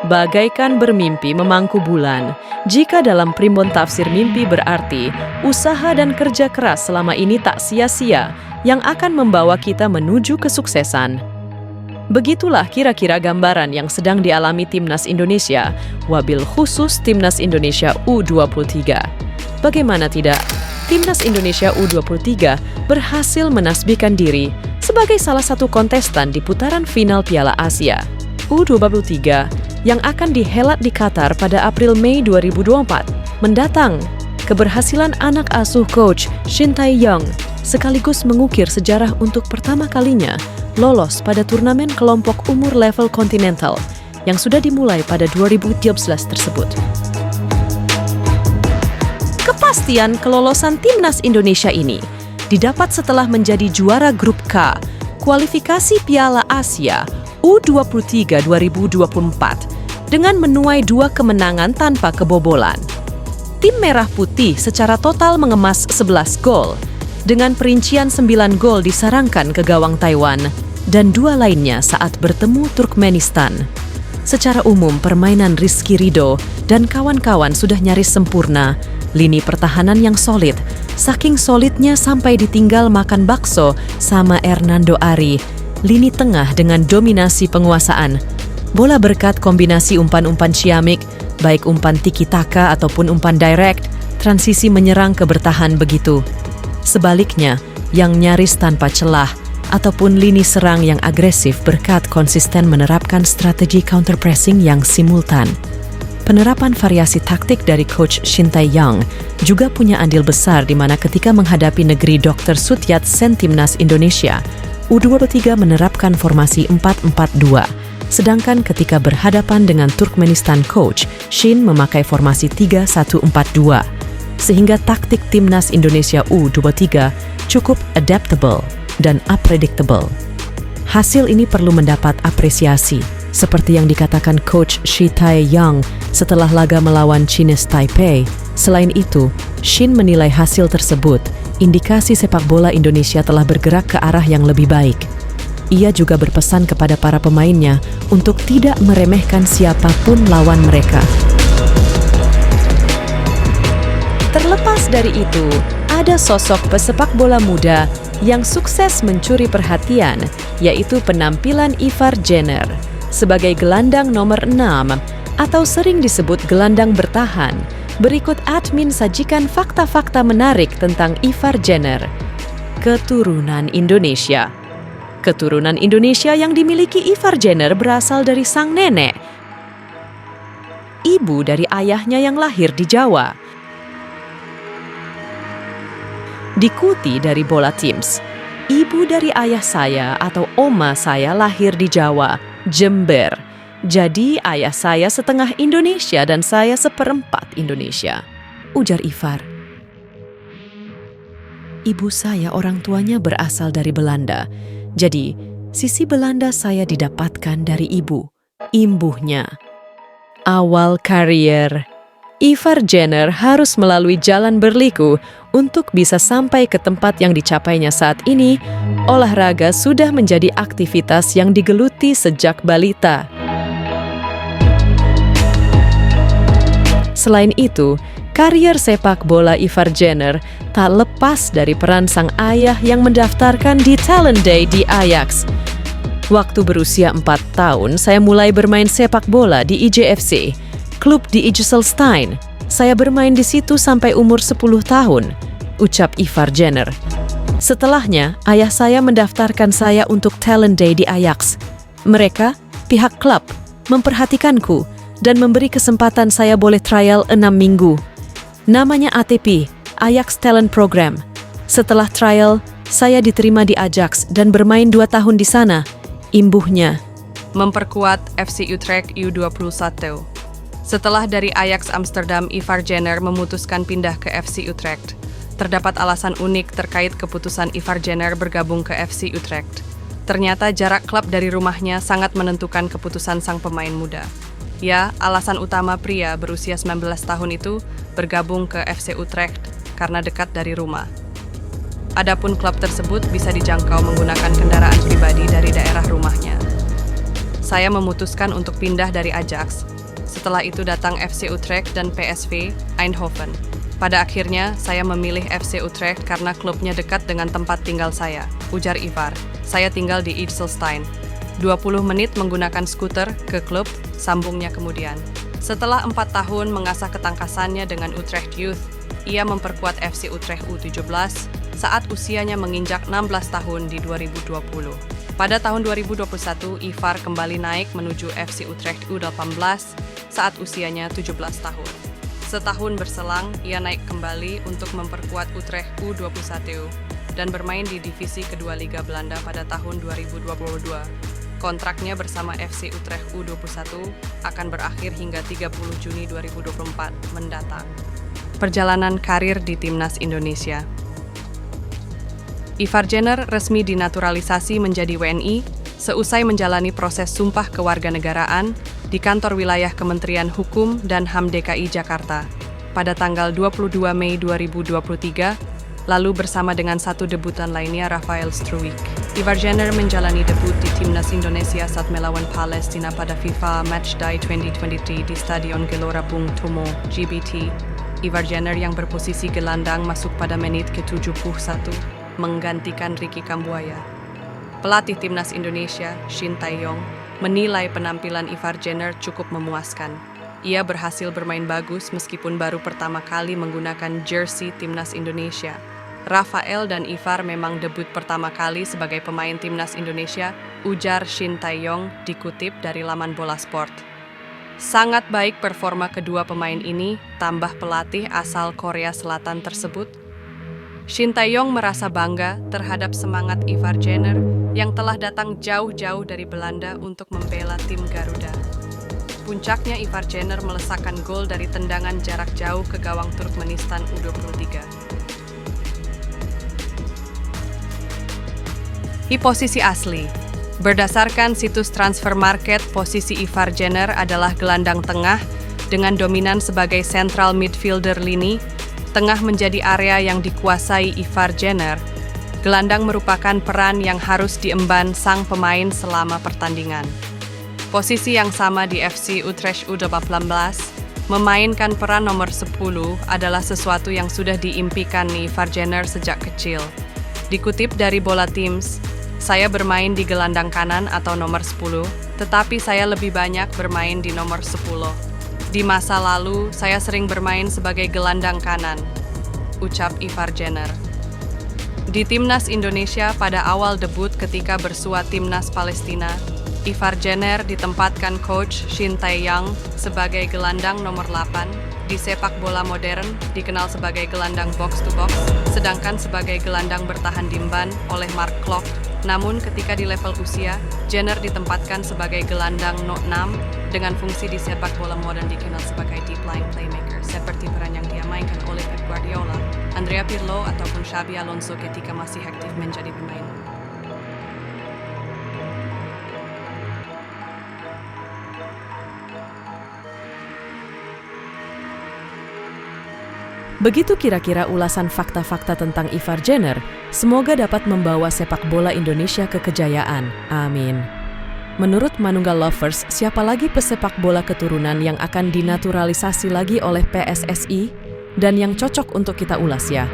bagaikan bermimpi memangku bulan. Jika dalam primbon tafsir mimpi berarti usaha dan kerja keras selama ini tak sia-sia yang akan membawa kita menuju kesuksesan. Begitulah kira-kira gambaran yang sedang dialami Timnas Indonesia, wabil khusus Timnas Indonesia U23. Bagaimana tidak, Timnas Indonesia U23 berhasil menasbihkan diri sebagai salah satu kontestan di putaran final Piala Asia U23 yang akan dihelat di Qatar pada April-Mei 2024 mendatang. Keberhasilan anak asuh coach Shin Tae-yong sekaligus mengukir sejarah untuk pertama kalinya lolos pada turnamen kelompok umur level kontinental yang sudah dimulai pada 2013 tersebut. Kepastian kelolosan Timnas Indonesia ini didapat setelah menjadi juara grup K kualifikasi Piala Asia U23 2024 dengan menuai 2 kemenangan tanpa kebobolan. Tim Merah Putih secara total mengemas 11 gol, dengan perincian 9 gol disarangkan ke gawang Taiwan dan 2 lainnya saat bertemu Turkmenistan. Secara umum permainan Rizky Ridho dan kawan-kawan sudah nyaris sempurna, lini pertahanan yang solid, saking solidnya sampai ditinggal makan bakso sama Hernando Ari, lini tengah dengan dominasi penguasaan, bola berkat kombinasi umpan-umpan ciamik, baik umpan tiki-taka ataupun umpan direct, transisi menyerang ke bertahan begitu. Sebaliknya, yang nyaris tanpa celah, ataupun lini serang yang agresif berkat konsisten menerapkan strategi counter-pressing yang simultan. Penerapan variasi taktik dari coach Shin Tae-yong juga punya andil besar di mana ketika menghadapi negeri Dr. Sutyat Sen Timnas Indonesia, U23 menerapkan formasi 4-4-2. Sedangkan ketika berhadapan dengan Turkmenistan coach, Shin memakai formasi 3-1-4-2. Sehingga taktik Timnas Indonesia U23 cukup adaptable dan unpredictable. Hasil ini perlu mendapat apresiasi, seperti yang dikatakan coach Shi Tae-yong setelah laga melawan Chinese Taipei. Selain itu, Shin menilai hasil tersebut indikasi sepak bola Indonesia telah bergerak ke arah yang lebih baik. Ia juga berpesan kepada para pemainnya untuk tidak meremehkan siapapun lawan mereka. Terlepas dari itu, ada sosok pesepak bola muda yang sukses mencuri perhatian, yaitu penampilan Ivar Jenner sebagai gelandang nomor 6 atau sering disebut gelandang bertahan. Berikut admin sajikan fakta-fakta menarik tentang Ivar Jenner. Keturunan Indonesia. Keturunan Indonesia yang dimiliki Ivar Jenner berasal dari sang nenek, ibu dari ayahnya yang lahir di Jawa. Diikuti dari bola Teams, ibu dari ayah saya atau oma saya lahir di Jawa, Jember. Jadi ayah saya setengah Indonesia dan saya seperempat Indonesia, ujar Ivar. Ibu saya orang tuanya berasal dari Belanda. Jadi, sisi Belanda saya didapatkan dari ibu, imbuhnya. Awal karier, Ivar Jenner harus melalui jalan berliku untuk bisa sampai ke tempat yang dicapainya saat ini. Olahraga sudah menjadi aktivitas yang digeluti sejak balita. Selain itu, karier sepak bola Ivar Jenner tak lepas dari peran sang ayah yang mendaftarkan di Talent Day di Ajax. Waktu berusia 4 tahun, saya mulai bermain sepak bola di IJFC, klub di Ijsselstein. Saya bermain di situ sampai umur 10 tahun, ucap Ivar Jenner. Setelahnya, ayah saya mendaftarkan saya untuk Talent Day di Ajax. Mereka, pihak klub, memperhatikanku dan memberi kesempatan saya boleh trial 6 minggu. Namanya ATP, Ajax Talent Program. Setelah trial, saya diterima di Ajax dan bermain 2 tahun di sana. Imbuhnya memperkuat FC Utrecht U21. Setelah dari Ajax Amsterdam, Ivar Jenner memutuskan pindah ke FC Utrecht. Terdapat alasan unik terkait keputusan Ivar Jenner bergabung ke FC Utrecht. Ternyata jarak klub dari rumahnya sangat menentukan keputusan sang pemain muda. Ya, alasan utama pria berusia 19 tahun itu bergabung ke FC Utrecht karena dekat dari rumah. Adapun klub tersebut bisa dijangkau menggunakan kendaraan pribadi dari daerah rumahnya. Saya memutuskan untuk pindah dari Ajax Setelah itu datang FC Utrecht dan PSV Eindhoven. Pada akhirnya, saya memilih FC Utrecht karena klubnya dekat dengan tempat tinggal saya, ujar Ivar. Saya tinggal di Ijsselstein. 20 menit menggunakan skuter ke klub, sambungnya kemudian. Setelah 4 tahun mengasah ketangkasannya dengan Utrecht Youth, ia memperkuat FC Utrecht U17 saat usianya menginjak 16 tahun di 2020. Pada tahun 2021, Ivar kembali naik menuju FC Utrecht U18 saat usianya 17 tahun. Setahun berselang, ia naik kembali untuk memperkuat Utrecht U21 dan bermain di divisi kedua Liga Belanda pada tahun 2022. Kontraknya bersama FC Utrecht U21 akan berakhir hingga 30 Juni 2024 mendatang. Perjalanan karir di Timnas Indonesia. Ivar Jenner resmi dinaturalisasi menjadi WNI seusai menjalani proses sumpah kewarganegaraan di kantor wilayah Kementerian Hukum dan HAM DKI Jakarta pada tanggal 22 Mei 2023, lalu bersama dengan satu debutan lainnya, Rafael Struijk. Ivar Jenner menjalani debut di Timnas Indonesia saat melawan Palestina pada FIFA Matchday 2023 di Stadion Gelora Bung Tomo, GBT. Ivar Jenner yang berposisi gelandang masuk pada menit ke-71, menggantikan Ricky Kambuaya. Pelatih Timnas Indonesia, Shin Tae-yong, menilai penampilan Ivar Jenner cukup memuaskan. Ia berhasil bermain bagus meskipun baru pertama kali menggunakan jersey Timnas Indonesia. Rafael dan Ivar memang debut pertama kali sebagai pemain Timnas Indonesia, ujar Shin Tae-yong dikutip dari laman Bola Sport. Sangat baik performa kedua pemain ini, tambah pelatih asal Korea Selatan tersebut. Shin Tae-yong merasa bangga terhadap semangat Ivar Jenner yang telah datang jauh-jauh dari Belanda untuk membela tim Garuda. Puncaknya, Ivar Jenner melesakkan gol dari tendangan jarak jauh ke gawang Turkmenistan U23. Posisi asli. Berdasarkan situs Transfer Market, posisi Ivar Jenner adalah gelandang tengah dengan dominan sebagai central midfielder lini. Tengah menjadi area yang dikuasai Ivar Jenner. Gelandang merupakan peran yang harus diemban sang pemain selama pertandingan. Posisi yang sama di FC Utrecht U18, memainkan peran nomor 10 adalah sesuatu yang sudah diimpikan Ivar Jenner sejak kecil. Dikutip dari Bola Teams, saya bermain di gelandang kanan atau nomor 10, tetapi saya lebih banyak bermain di nomor 10. Di masa lalu, saya sering bermain sebagai gelandang kanan, ucap Ivar Jenner. Di Timnas Indonesia pada awal debut ketika bersua Timnas Palestina, Ivar Jenner ditempatkan coach Shin Tae-yong sebagai gelandang nomor 8. Di sepak bola modern, dikenal sebagai gelandang box-to-box, sedangkan sebagai gelandang bertahan dimban oleh Mark Klok. Namun ketika di level usia, Jenner ditempatkan sebagai gelandang no 6 dengan fungsi di sepak bola modern dikenal sebagai deep line playmaker, seperti peran yang dia mainkan oleh Pep Guardiola, Andrea Pirlo ataupun Xabi Alonso ketika masih aktif menjadi pemain. Begitu kira-kira ulasan fakta-fakta tentang Ivar Jenner, semoga dapat membawa sepak bola Indonesia ke kejayaan. Amin. Menurut Manunggal Lovers, siapa lagi pesepak bola keturunan yang akan dinaturalisasi lagi oleh PSSI dan yang cocok untuk kita ulas ya?